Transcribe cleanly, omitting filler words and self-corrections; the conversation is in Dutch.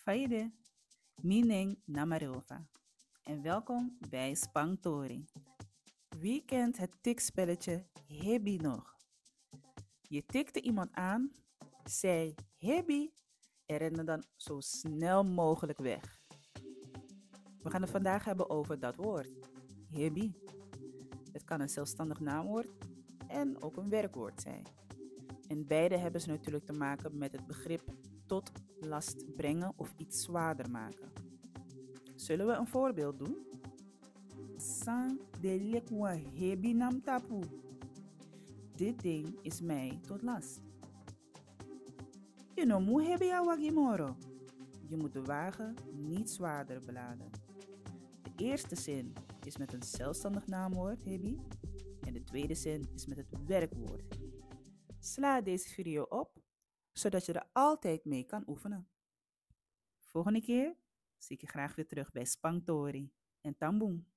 Faide, Mineng Namarova en welkom bij Spangtori. Wie kent het tikspelletje Hebby nog? Je tikte iemand aan, zei Hebby en rende dan zo snel mogelijk weg. We gaan het vandaag hebben over dat woord, Hebby. Het kan een zelfstandig naamwoord en ook een werkwoord zijn. En beide hebben ze natuurlijk te maken met het begrip tot last brengen of iets zwaarder maken. Zullen we een voorbeeld doen? San de lekwa hebi nam tapu. Dit ding is mij tot last. Je no mu hebi ya wagimoro. Je moet de wagen niet zwaarder beladen. De eerste zin is met een zelfstandig naamwoord hebi en de tweede zin is met het werkwoord. Sla deze video op, zodat je er altijd mee kan oefenen. Volgende keer zie ik je graag weer terug bij Spangtori en Tamboom.